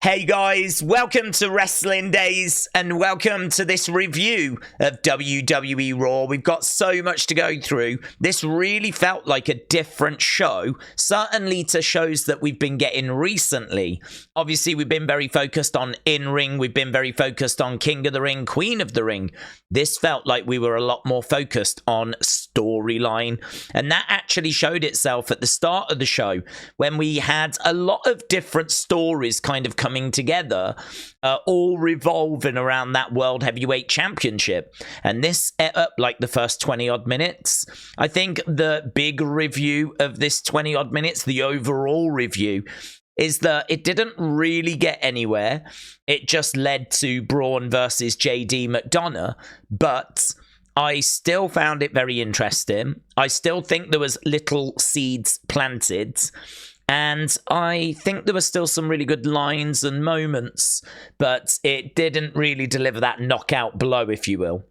Hey guys, welcome to Wrestling Daze and welcome to this review of WWE Raw. We've got so much to go through. This really felt like a different show, certainly to shows that we've been getting recently. Obviously, we've been very focused on in-ring. We've been very focused on King of the Ring, Queen of the Ring. This felt like we were a lot more focused on storyline. And that actually showed itself at the start of the show when we had a lot of different stories kind of coming together, all revolving around that World Heavyweight Championship. And this ate up like the first 20 odd minutes. I think the big review of this 20 odd minutes, the overall review, is that it didn't really get anywhere. It just led to Braun versus JD McDonagh, but I still found it very interesting. I still think there was little seeds planted. And I think there were still some really good lines and moments, but it didn't really deliver that knockout blow, if you will.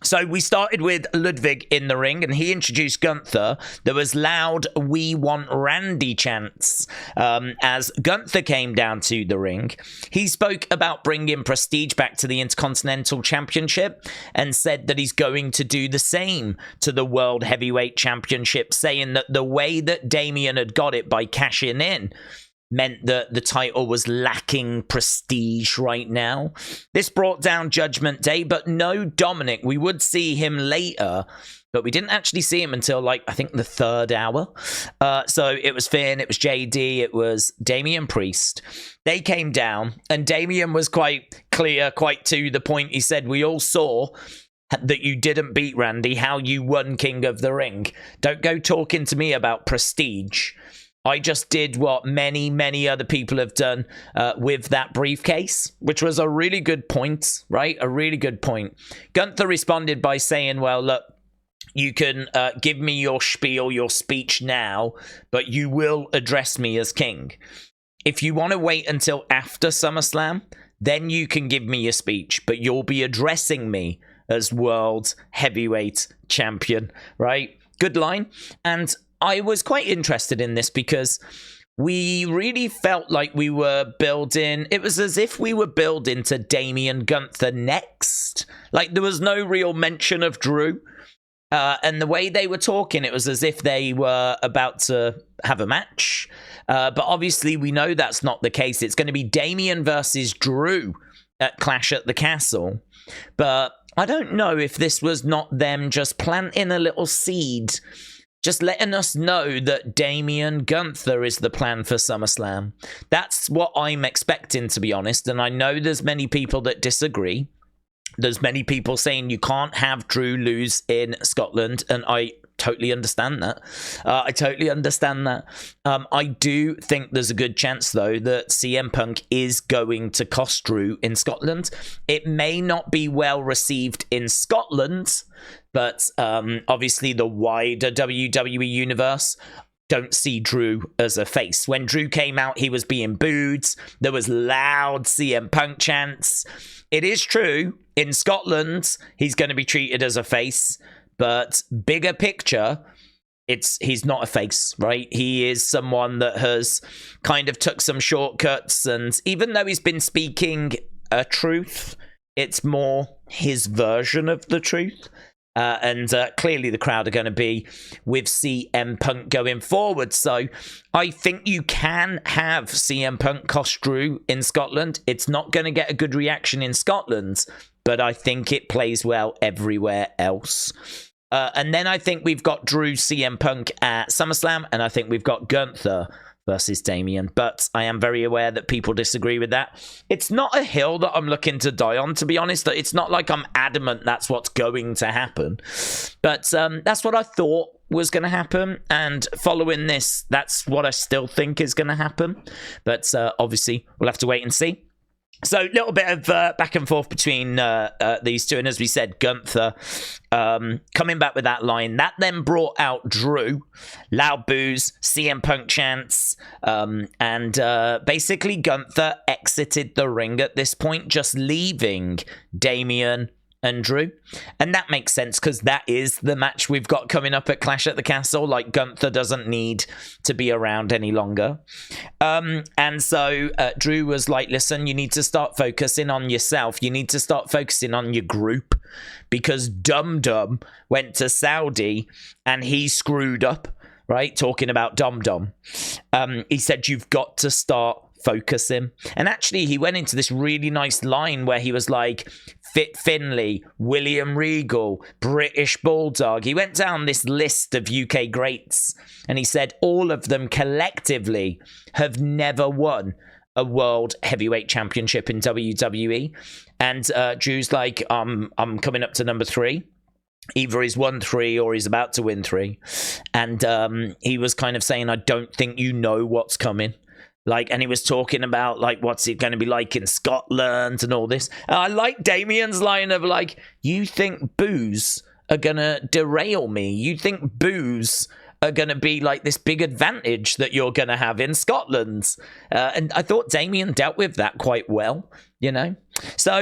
So we started with Ludwig in the ring, and he introduced Gunther. There was loud "We want Randy" chants as Gunther came down to the ring. He spoke about bringing prestige back to the Intercontinental Championship and said that he's going to do the same to the World Heavyweight Championship, saying that the way that Damian had got it by cashing in meant that the title was lacking prestige right now. This brought down Judgment Day, but no Dominik. We would see him later, but we didn't actually see him until, like, I think the third hour. So it was Finn, it was JD, it was Damian Priest. They came down, and Damian was quite clear, quite to the point. He said, "We all saw that you didn't beat Randy, how you won King of the Ring. Don't go talking to me about prestige. I just did what many other people have done with that briefcase," which was a really good point, right? A really good point. Gunther responded by saying, well, look, you can give me your spiel, your speech now, but you will address me as king. If you want to wait until after SummerSlam, then you can give me your speech, but you'll be addressing me as World Heavyweight Champion, right? Good line. And I was quite interested in this because we really felt like we were building, it was as if we were building to Damian Gunther next. Like there was no real mention of Drew. And the way they were talking, it was as if they were about to have a match. But obviously we know that's not the case. It's going to be Damian versus Drew at Clash at the Castle. But I don't know if this was not them just planting a little seed, just letting us know that Damian Gunther is the plan for SummerSlam. That's what I'm expecting, to be honest. And I know there's many people that disagree. There's many people saying you can't have Drew lose in Scotland. And I totally understand that. I do think there's a good chance, though, that CM Punk is going to cost Drew in Scotland. It may not be well received in Scotland, but obviously the wider WWE universe don't see Drew as a face. When Drew came out, he was being booed. There was loud CM Punk chants. It is true, in Scotland, he's going to be treated as a face, but bigger picture, he's not a face, right? He is someone that has kind of took some shortcuts, and even though he's been speaking a truth, it's more his version of the truth. And clearly the crowd are going to be with CM Punk going forward. So I think you can have CM Punk cost Drew in Scotland. It's not going to get a good reaction in Scotland, but I think it plays well everywhere else. And then I think we've got Drew CM Punk at SummerSlam, and I think we've got Gunther versus Damian, but I am very aware that people disagree with that. It's not a hill that I'm looking to die on, to be honest. It's not like I'm adamant that's what's going to happen, but that's what I thought was going to happen, and following this, that's what I still think is going to happen, but obviously we'll have to wait and see. So a little bit of back and forth between these two. And as we said, Gunther coming back with that line. That then brought out Drew. Loud boos, CM Punk chants. And basically Gunther exited the ring at this point, just leaving Damian and Drew. And that makes sense because that is the match we've got coming up at Clash at the Castle. Like, Gunther doesn't need to be around any longer. And so Drew was like, listen, you need to start focusing on yourself. You need to start focusing on your group because Dum Dum went to Saudi and he screwed up, right? Talking about Dum Dum. He said, you've got to start focusing. And actually, he went into this really nice line where he was like, Fit Finlay, William Regal, British Bulldog. He went down this list of UK greats and he said all of them collectively have never won a world heavyweight championship in WWE. And Drew's like, I'm coming up to number 3. Either he's won 3 or he's about to win 3. And he was kind of saying, I don't think you know what's coming. Like, and he was talking about, like, what's it going to be like in Scotland and all this. And I like Damian's line of, like, you think boos are going to derail me? You think boos are going to be, like, this big advantage that you're going to have in Scotland? And I thought Damian dealt with that quite well, you know? So,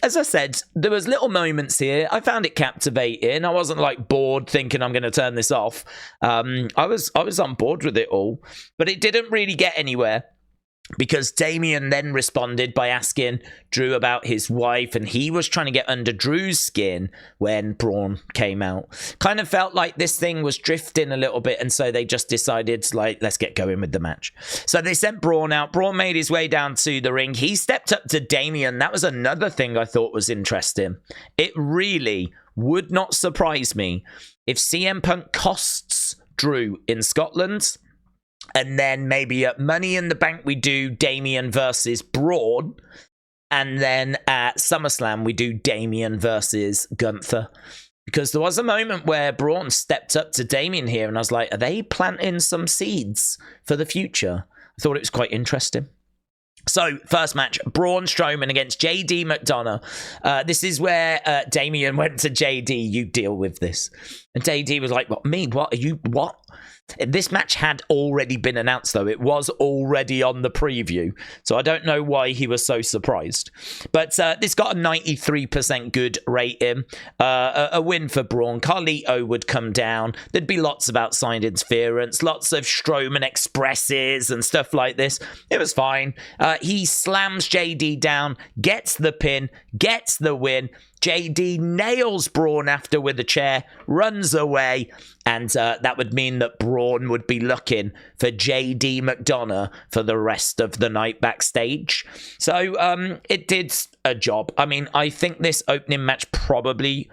as I said, there was little moments here. I found it captivating. I wasn't, like, bored thinking I'm going to turn this off. I was on board with it all. But it didn't really get anywhere. Because Damian then responded by asking Drew about his wife, and he was trying to get under Drew's skin when Braun came out. Kind of felt like this thing was drifting a little bit, and so they just decided, like, let's get going with the match. So they sent Braun out. Braun made his way down to the ring. He stepped up to Damian. That was another thing I thought was interesting. It really would not surprise me if CM Punk costs Drew in Scotland. And then maybe at Money in the Bank, we do Damian versus Braun. And then at SummerSlam, we do Damian versus Gunther. Because there was a moment where Braun stepped up to Damian here. And I was like, are they planting some seeds for the future? I thought it was quite interesting. So, first match, Braun Strowman against JD McDonagh. This is where Damian went to JD, you deal with this. And JD was like, what, me? What? Are you, what? This match had already been announced, though. It was already on the preview. So I don't know why he was so surprised. But this got a 93% good rating. A win for Braun. Carlito would come down. There'd be lots of outside interference. Lots of Strowman expresses and stuff like this. It was fine. He slams JD down. Gets the pin. Gets the win. JD nails Braun after with a chair, runs away, and that would mean that Braun would be looking for JD McDonagh for the rest of the night backstage. So it did a job. I mean, I think this opening match probably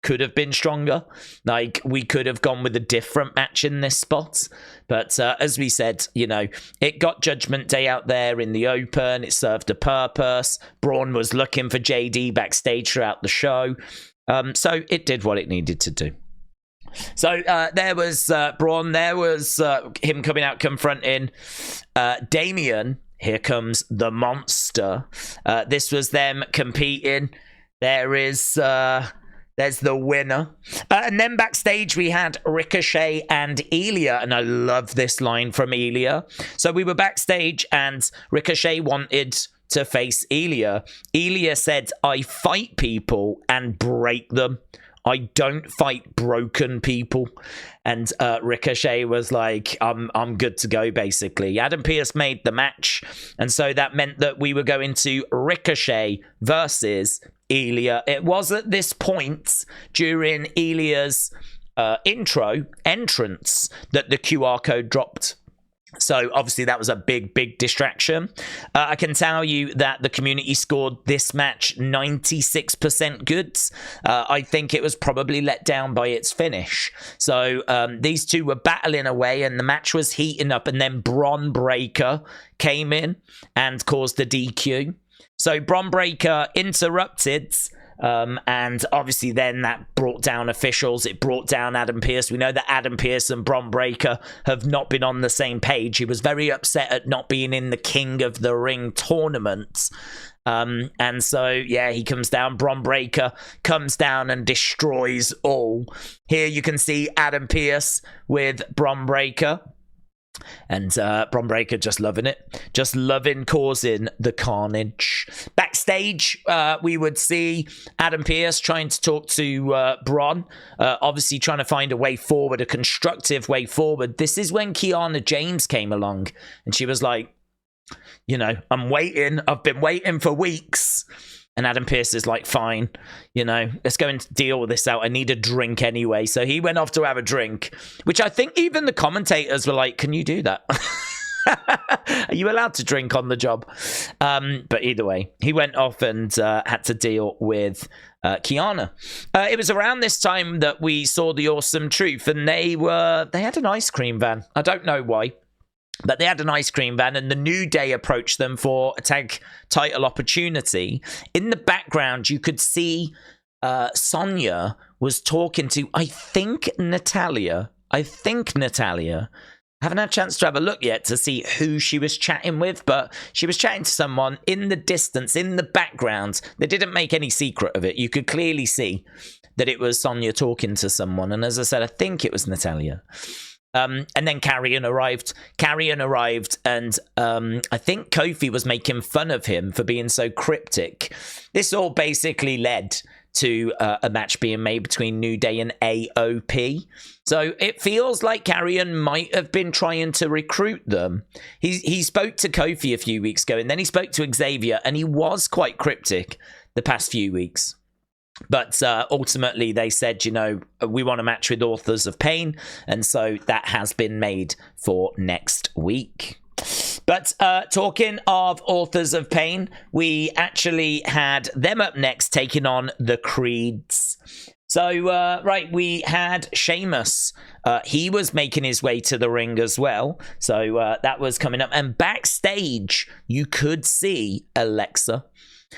could have been stronger. Like, we could have gone with a different match in this spot. But as we said, you know, it got Judgment Day out there in the open. It served a purpose. Braun was looking for JD backstage throughout the show. So it did what it needed to do. So there was Braun. There was him coming out confronting Damian. Here comes the monster. This was them competing. There's the winner. And then backstage, we had Ricochet and Ilja. And I love this line from Ilja. So we were backstage and Ricochet wanted to face Ilja. Ilja said, I fight people and break them. I don't fight broken people. And Ricochet was like, I'm good to go, basically. Adam Pearce made the match. And so that meant that we were going to Ricochet versus Ilja. It was at this point during Ilja's entrance that the QR code dropped. So obviously that was a big distraction. I can tell you that the community scored this match 96% goods. I think it was probably let down by its finish. So these two were battling away and the match was heating up, and then Bron Breakker came in and caused the DQ. So Bron Breakker interrupted, and obviously then that brought down officials. It brought down Adam Pearce. We know that Adam Pearce and Bron Breakker have not been on the same page. He was very upset at not being in the King of the Ring tournament. And so, yeah, he comes down. Bron Breakker comes down and destroys all. Here you can see Adam Pearce with Bron Breakker. And Bron Breakker just loving it. Just loving causing the carnage. Backstage, we would see Adam Pearce trying to talk to Bron. Obviously trying to find a way forward, a constructive way forward. This is when Kiana James came along. And she was like, you know, I'm waiting. I've been waiting for weeks. And Adam Pearce is like, fine, you know, let's go and deal with this out. I need a drink anyway. So he went off to have a drink, which I think even the commentators were like, can you do that? Are you allowed to drink on the job? But either way, he went off and had to deal with Kiana. It was around this time that we saw the Awesome Truth, and they had an ice cream van. I don't know why. But they had an ice cream van, and the New Day approached them for a tag title opportunity. In the background, you could see Sonya was talking to, I think Natalia. I haven't had a chance to have a look yet to see who she was chatting with, but she was chatting to someone in the distance, in the background. They didn't make any secret of it. You could clearly see that it was Sonya talking to someone. And as I said, I think it was Natalia. And then Carrion arrived, and I think Kofi was making fun of him for being so cryptic. This all basically led to a match being made between New Day and AOP. So it feels like Carrion might have been trying to recruit them. He spoke to Kofi a few weeks ago, and then he spoke to Xavier, and he was quite cryptic the past few weeks. But ultimately, they said, you know, we want a match with Authors of Pain. And so that has been made for next week. But talking of Authors of Pain, we actually had them up next taking on the Creeds. So, right, we had Sheamus. He was making his way to the ring as well. So that was coming up. And backstage, you could see Alexa.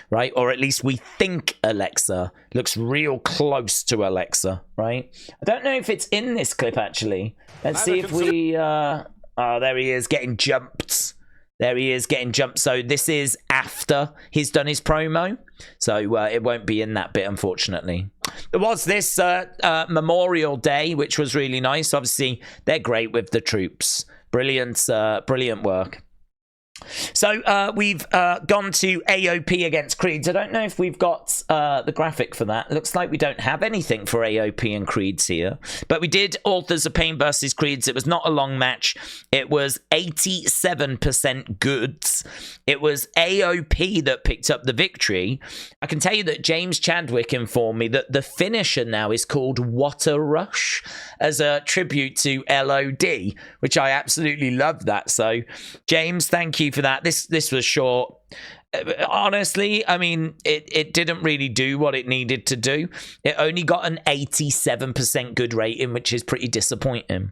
Right, or at least we think Alexa looks real close to Alexa, right? I don't know if it's in this clip, actually. Let's see if we... oh, there he is, getting jumped. So this is after he's done his promo. So it won't be in that bit, unfortunately. There was this Memorial Day, which was really nice. Obviously, they're great with the troops. Brilliant work. So we've gone to AOP against Creeds. I don't know if we've got the graphic for that. Looks like we don't have anything for AOP and Creeds here. But we did Authors of Pain versus Creeds. It was not a long match. It was 87% goods. It was AOP that picked up the victory. I can tell you that James Chadwick informed me that the finisher now is called What a Rush as a tribute to LOD, which I absolutely love that. So, James, thank you for that. This was short. Honestly, I mean, it didn't really do what it needed to do. It only got an 87% good rating, which is pretty disappointing.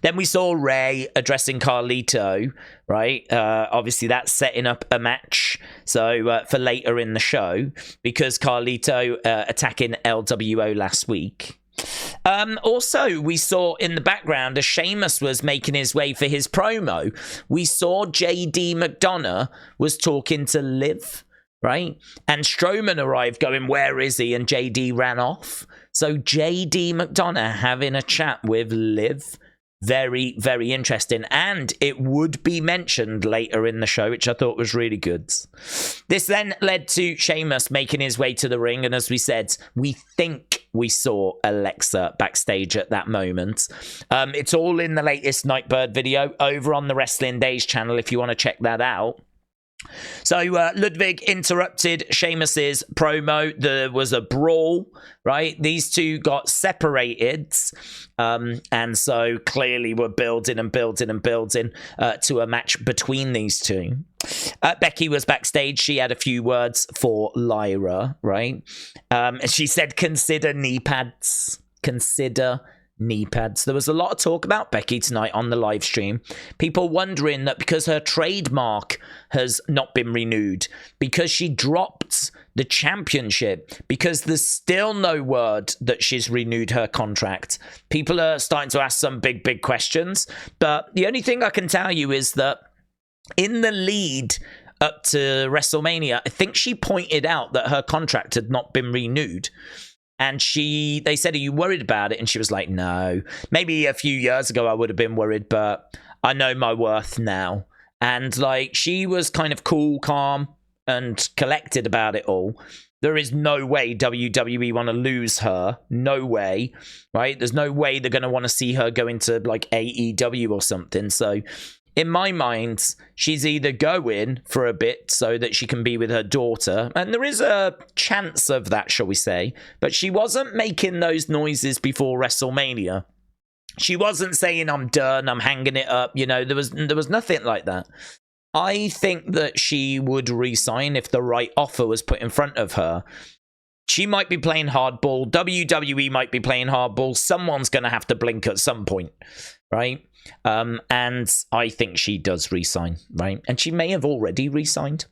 Then we saw Rey addressing Carlito, right? Obviously, that's setting up a match for later in the show, because Carlito attacking LWO last week. Also, we saw in the background as Sheamus was making his way for his promo, we saw JD McDonagh was talking to Liv, right? And Strowman arrived going, where is he? And JD ran off. So JD McDonagh having a chat with Liv. Very, very interesting. And it would be mentioned later in the show, which I thought was really good. This then led to Sheamus making his way to the ring. And as we said, we think we saw Alexa backstage at that moment. It's all in the latest Nightbird video over on the Wrestling Daze channel if you want to check that out. So Ludwig interrupted Sheamus's promo. There was a brawl, right? These two got separated, and so clearly we're building to a match between these two. Becky was backstage. She had a few words for Lyra, right? And she said, consider knee pads. Consider knee pads. There was a lot of talk about Becky tonight on the live stream. People wondering that because her trademark has not been renewed, because she dropped the championship, because there's still no word that she's renewed her contract. People are starting to ask some big questions. But the only thing I can tell you is that in the lead up to WrestleMania, I think she pointed out that her contract had not been renewed. And they said, are you worried about it? And she was like, no. Maybe a few years ago I would have been worried, but I know my worth now. And like, she was kind of cool, calm, and collected about it all. There is no way WWE want to lose her. No way, right? There's no way they're going to want to see her go into like AEW or something. So in my mind, she's either going for a bit so that she can be with her daughter. And there is a chance of that, shall we say. But she wasn't making those noises before WrestleMania. She wasn't saying, I'm done, I'm hanging it up. You know, there was nothing like that. I think that she would resign if the right offer was put in front of her. She might be playing hardball. WWE might be playing hardball. Someone's going to have to blink at some point, right? And I think she does resign, right? And she may have already resigned.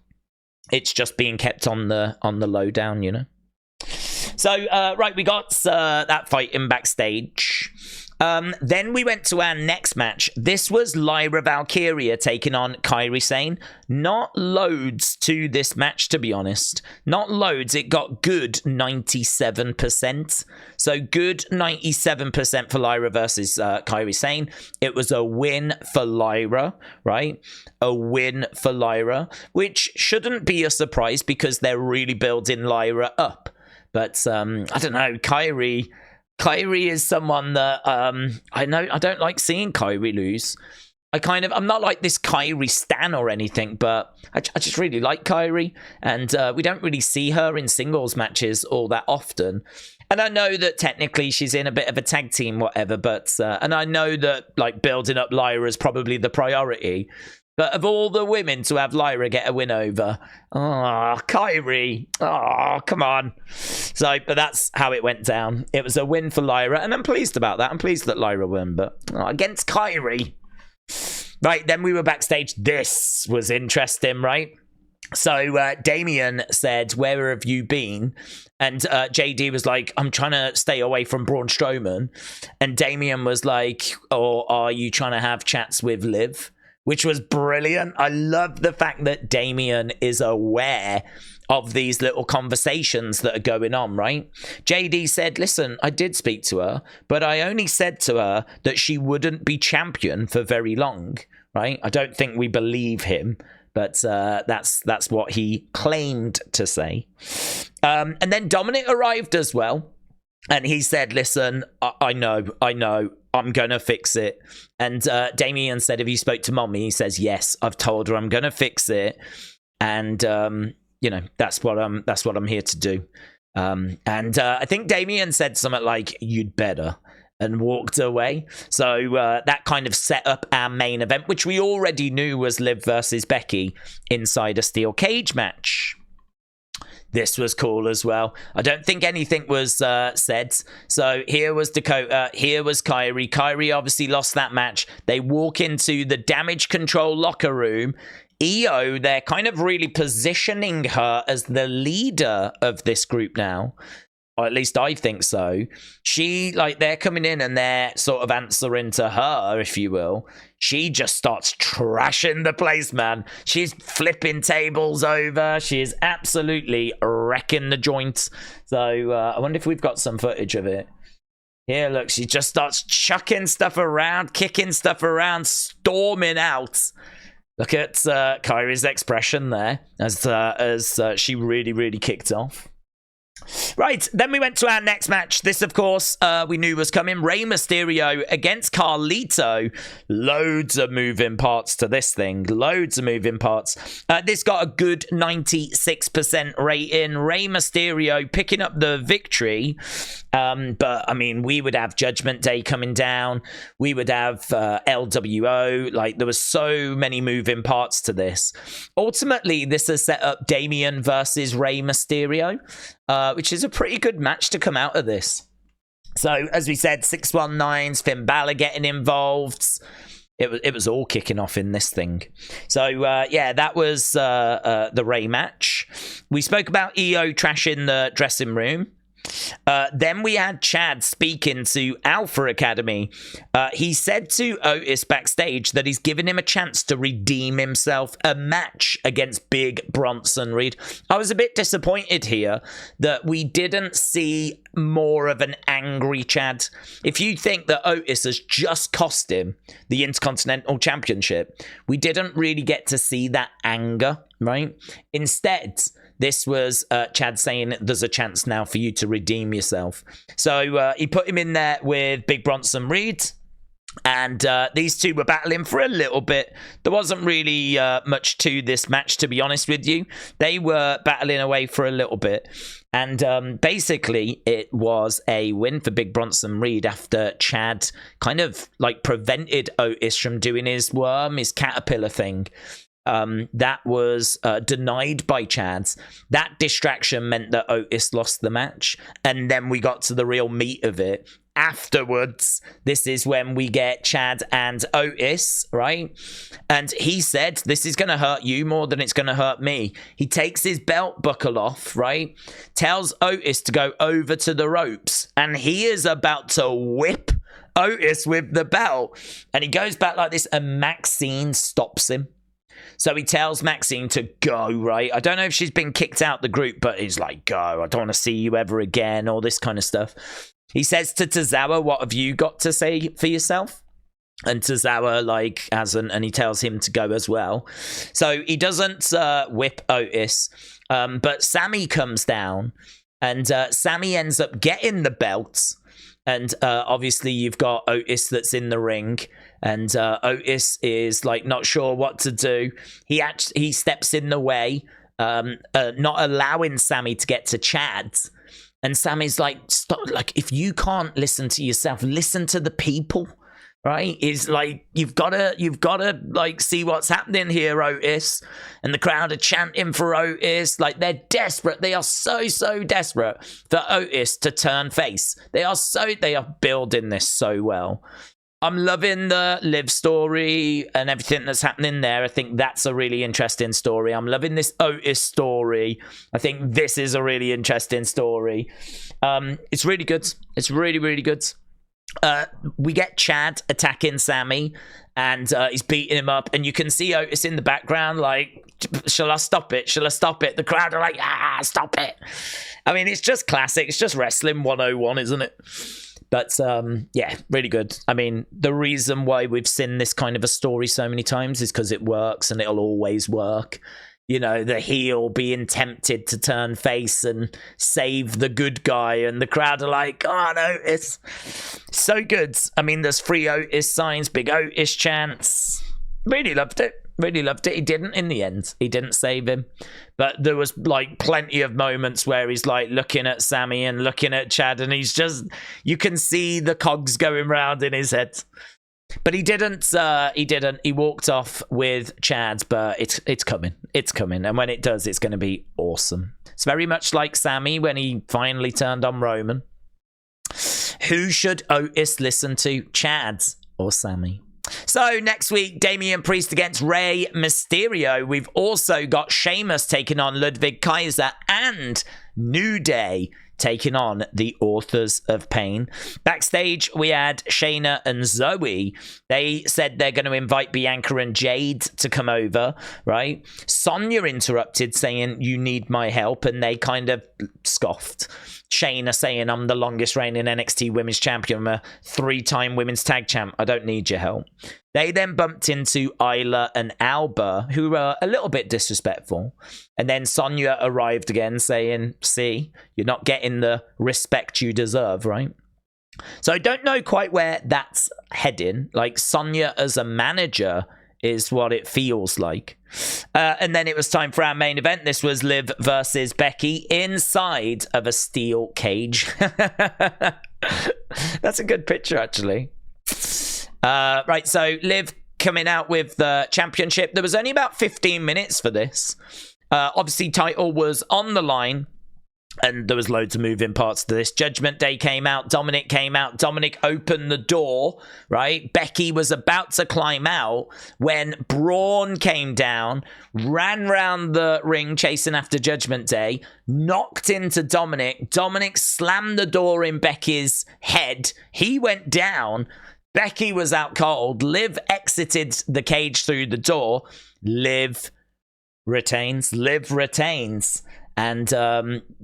It's just being kept on the lowdown, you know? So, right, we got that fight in backstage. Then we went to our next match. This was Lyra Valkyria taking on Kairi Sane. Not loads to this match, to be honest. Not loads. It got good 97%. So good 97% for Lyra versus Kairi Sane. It was a win for Lyra, right? A win for Lyra, which shouldn't be a surprise because they're really building Lyra up. But I don't know, Kairi is someone that I don't like seeing Kairi lose. I'm not like this Kairi stan or anything, but I just really like Kairi, and we don't really see her in singles matches all that often. And I know that technically she's in a bit of a tag team, whatever, but and I know that like building up Lyra is probably the priority. But of all the women to have Lyra get a win over, Kairi, come on. So, but that's how it went down. It was a win for Lyra, and I'm pleased about that. I'm pleased that Lyra won, but against Kairi. Right, then we were backstage. This was interesting, right? So Damian said, where have you been? And JD was like, I'm trying to stay away from Braun Strowman. And Damian was like, or are you trying to have chats with Liv? Which was brilliant. I love the fact that Damian is aware of these little conversations that are going on, right? JD said, listen, I did speak to her, but I only said to her that she wouldn't be champion for very long, right? I don't think we believe him, but that's what he claimed to say. And then Dominik arrived as well. And he said, listen, I know, I'm going to fix it. And Damian said, have you spoke to mommy? He says, yes, I've told her I'm going to fix it. And, you know, that's what I'm here to do. And I think Damian said something like, you'd better, and walked away. So that kind of set up our main event, which we already knew was Liv versus Becky inside a steel cage match. This was cool as well. I don't think anything was said. So here was Dakota. Here was Kairi. Kairi obviously lost that match. They walk into the damage control locker room. Iyo, they're kind of really positioning her as the leader of this group now. Or at least I think so. They're coming in and they're sort of answering to her, if you will. She just starts trashing the place, man. She's flipping tables over. She is absolutely wrecking the joint. So I wonder if we've got some footage of it. Here, look, she just starts chucking stuff around, kicking stuff around, storming out. Look at Kairi's expression there as she really, really kicked off. Right, then we went to our next match. This, of course, we knew was coming. Rey Mysterio against Carlito. Loads of moving parts to this thing. Loads of moving parts. This got a good 96% rating. Rey Mysterio picking up the victory. But, I mean, we would have Judgment Day coming down. We would have LWO. Like, there was so many moving parts to this. Ultimately, this has set up Damian versus Rey Mysterio. Which is a pretty good match to come out of this. So, as we said, 619s, Finn Balor getting involved. It was all kicking off in this thing. So, yeah, that was the Rey match. We spoke about Iyo trashing the dressing room. Then we had Chad speaking to Alpha Academy. He said to Otis backstage that he's given him a chance to redeem himself, a match against Big Bronson Reed. I was a bit disappointed here that we didn't see more of an angry Chad. If you think that Otis has just cost him the Intercontinental Championship, we didn't really get to see that anger, right? Instead, this was Chad saying there's a chance now for you to redeem yourself. So he put him in there with Big Bronson Reed. And these two were battling for a little bit. There wasn't really much to this match, to be honest with you. They were battling away for a little bit. And basically, it was a win for Big Bronson Reed after Chad kind of like prevented Otis from doing his worm, his caterpillar thing. That was denied by Chad. That distraction meant that Otis lost the match. And then we got to the real meat of it. Afterwards, this is when we get Chad and Otis, right? And he said, this is going to hurt you more than it's going to hurt me. He takes his belt buckle off, right? Tells Otis to go over to the ropes. And he is about to whip Otis with the belt. And he goes back like this, and Maxine stops him. So he tells Maxine to go, right? I don't know if she's been kicked out the group, but he's like, go. I don't want to see you ever again, all this kind of stuff. He says to Tozawa, what have you got to say for yourself? And Tozawa, like, hasn't, and he tells him to go as well. So he doesn't whip Otis, but Sammy comes down, and Sammy ends up getting the belts. And obviously you've got Otis that's in the ring, and Otis is like not sure what to do. He steps in the way, not allowing Sammy to get to Chad. And Sammy's like, stop! Like, if you can't listen to yourself, listen to the people, right? Is like you've gotta like see what's happening here, Otis. And the crowd are chanting for Otis, like they're desperate. They are so desperate for Otis to turn face. They are building this so well. I'm loving the Liv story and everything that's happening there. I think that's a really interesting story. I'm loving this Otis story. I think this is a really interesting story. It's really good. It's really good. We get Chad attacking Sammy, and he's beating him up, and you can see Otis in the background like, shall I stop it? Shall I stop it? The crowd are like, stop it. I mean, it's just classic. It's just wrestling 101, isn't it? But yeah, really good. I mean, the reason why we've seen this kind of a story so many times is because it works, and it'll always work. You know, the heel being tempted to turn face and save the good guy, and the crowd are like, oh, no, it's so good. I mean, there's free Otis signs, big Otis chants. Really loved it. Really loved it. He didn't in the end. He didn't save him. But there was like plenty of moments where he's like looking at Sammy and looking at Chad, and he's just, you can see the cogs going round in his head. But he didn't. He walked off with Chad, but it's coming. It's coming. And when it does, it's going to be awesome. It's very much like Sammy when he finally turned on Roman. Who should Otis listen to, Chad or Sammy? So next week, Damian Priest against Rey Mysterio. We've also got Sheamus taking on Ludwig Kaiser, and New Day taking on the Authors of Pain. Backstage, we had Shayna and Zoe. They said they're going to invite Bianca and Jade to come over, right? Sonya interrupted, saying, you need my help, and they kind of scoffed. Shayna saying, I'm the longest reigning NXT Women's Champion. I'm a 3-time Women's Tag Champ. I don't need your help. They then bumped into Ilja and Alba, who were a little bit disrespectful. And then Sonya arrived again saying, see, you're not getting the respect you deserve, right? So I don't know quite where that's heading. Like, Sonya as a manager is what it feels like. And then it was time for our main event. This was Liv versus Becky inside of a steel cage. That's a good picture, actually. Right, so Liv coming out with the championship. There was only about 15 minutes for this. Obviously, title was on the line. And there was loads of moving parts to this. Judgment Day came out. Dominik came out. Dominik opened the door, right? Becky was about to climb out when Braun came down, ran round the ring chasing after Judgment Day, knocked into Dominik. Dominik slammed the door in Becky's head. He went down. Becky was out cold. Liv exited the cage through the door. Liv retains. Liv retains. And,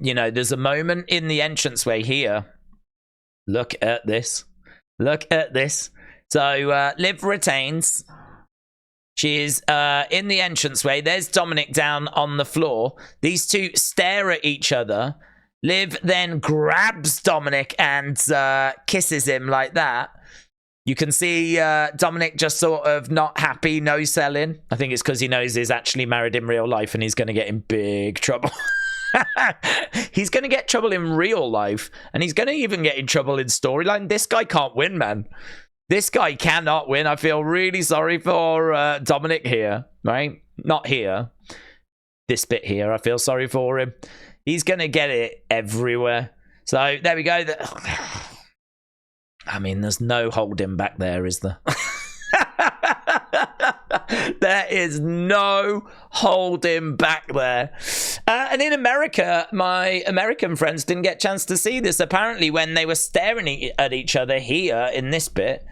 you know, there's a moment in the entranceway here. Look at this. Look at this. So, Liv retains. She is in the entranceway. There's Dominik down on the floor. These two stare at each other. Liv then grabs Dominik and kisses him like that. You can see Dominik just sort of not happy, no selling. I think it's because he knows he's actually married in real life and he's going to get in big trouble. He's going to get trouble in real life, and he's going to even get in trouble in storyline. This guy can't win, man. This guy cannot win. I feel really sorry for Dominik here, right? Not here. This bit here, I feel sorry for him. He's going to get it everywhere. So, there we go. I mean, there's no holding back there, is there? There is no holding back there. And in America, my American friends didn't get a chance to see this. Apparently, when they were staring at each other here in this bit,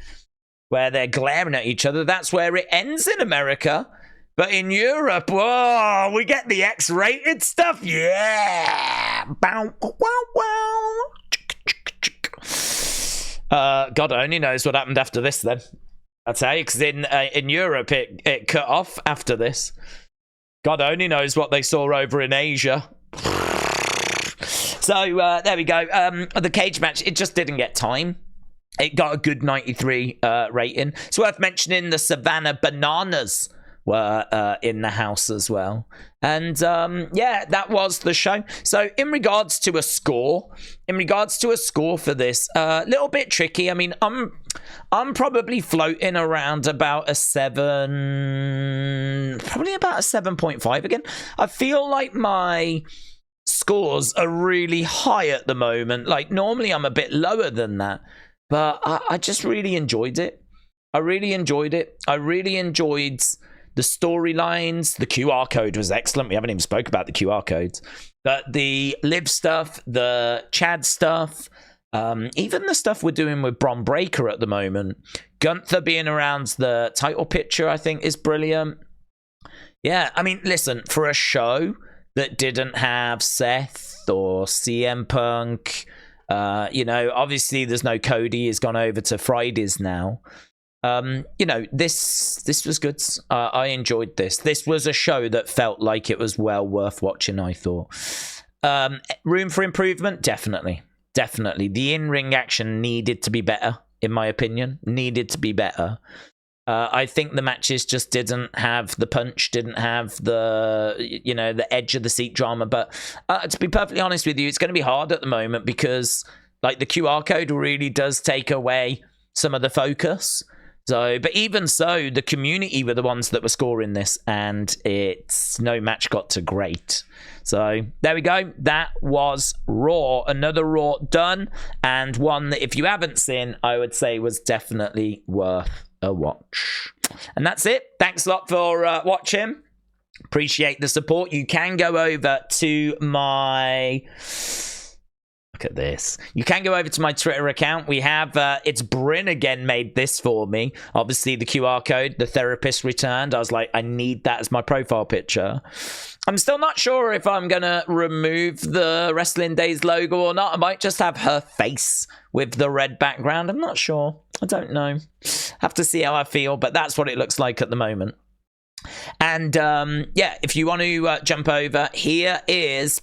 where they're glaring at each other, that's where it ends in America. But in Europe, whoa, we get the X-rated stuff. Yeah. Bow, wow, wow. God only knows what happened after this then. I'll tell you, because in Europe, it cut off after this. God only knows what they saw over in Asia. So, there we go. The cage match, it just didn't get time. It got a good 93 rating. It's worth mentioning the Savannah Bananas were in the house as well. And yeah, that was the show. So in regards to a score for this, a little bit tricky. I mean, I'm probably floating around about a 7, probably about a 7.5 again. I feel like my scores are really high at the moment. Like normally I'm a bit lower than that, but I just really enjoyed it. I really enjoyed the storylines. The QR code was excellent. We haven't even spoke about the QR codes. But the Liv stuff, the Chad stuff, even the stuff we're doing with Bron Breakker at the moment. Gunther being around the title picture, I think, is brilliant. Yeah, I mean, listen, for a show that didn't have Seth or CM Punk, you know, obviously there's no Cody. He's gone over to Fridays now. You know, this was good. I enjoyed this. This was a show that felt like it was well worth watching, I thought. Room for improvement? Definitely. The in-ring action needed to be better, in my opinion. Needed to be better. I think the matches just didn't have the punch, didn't have the, you know, the edge of the seat drama. But to be perfectly honest with you, it's going to be hard at the moment because, like, the QR code really does take away some of the focus. So, but even so, the community were the ones that were scoring this, and it's no match got to great. So there we go. That was Raw. Another Raw done, and one that if you haven't seen, I would say was definitely worth a watch. And that's it. Thanks a lot for watching. Appreciate the support. You can go over to my... Look at this. You can go over to my Twitter account. We have, it's Bryn again made this for me. Obviously, the QR code, the therapist returned. I was like, I need that as my profile picture. I'm still not sure if I'm going to remove the Wrestling Daze logo or not. I might just have her face with the red background. I'm not sure. I don't know. Have to see how I feel, but that's what it looks like at the moment. And, yeah, if you want to jump over, here is...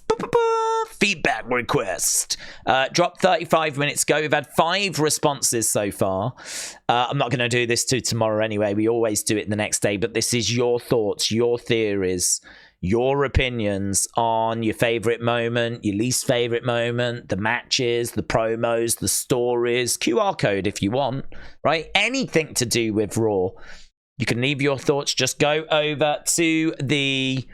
feedback request. Dropped 35 minutes ago. We've had 5 responses so far. I'm not going to do this to tomorrow anyway. We always do it the next day. But this is your thoughts, your theories, your opinions on your favorite moment, your least favorite moment, the matches, the promos, the stories, QR code if you want, right? Anything to do with Raw. You can leave your thoughts. Just go over to the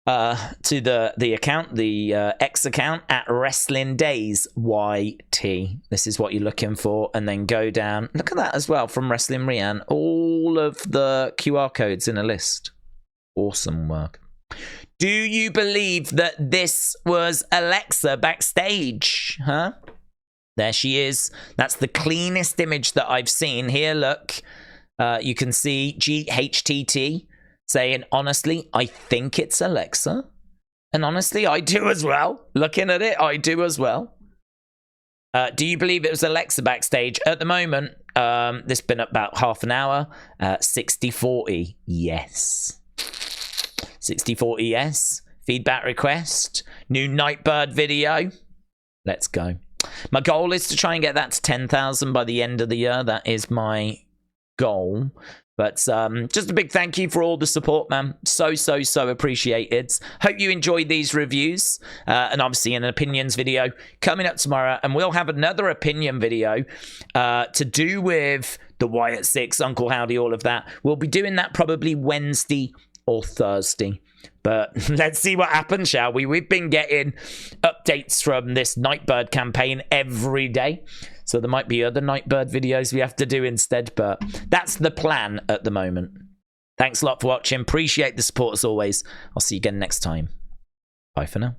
to the account, the X account at Wrestling Daze YT. This is what you're looking for, and then go down. Look at that as well from Wrestling Rian. All of the QR codes in a list. Awesome work. Do you believe that this was Alexa backstage? Huh? There she is. That's the cleanest image that I've seen. Here, look. You can see GHTT saying, honestly, I think it's Alexa. And honestly, I do as well. Looking at it, I do as well. Do you believe it was Alexa backstage? At the moment, this has been about half an hour. 60-40, yes. 60-40, yes. Feedback request. New Nightbird video. Let's go. My goal is to try and get that to 10,000 by the end of the year. That is my goal. But just a big thank you for all the support, man. So appreciated. Hope you enjoyed these reviews. And obviously an opinions video coming up tomorrow. And we'll have another opinion video to do with the Wyatt Six, Uncle Howdy, all of that. We'll be doing that probably Wednesday or Thursday. But let's see what happens, shall we? We've been getting updates from this Nightbird campaign every day. So there might be other Nightbird videos we have to do instead. But that's the plan at the moment. Thanks a lot for watching. Appreciate the support as always. I'll see you again next time. Bye for now.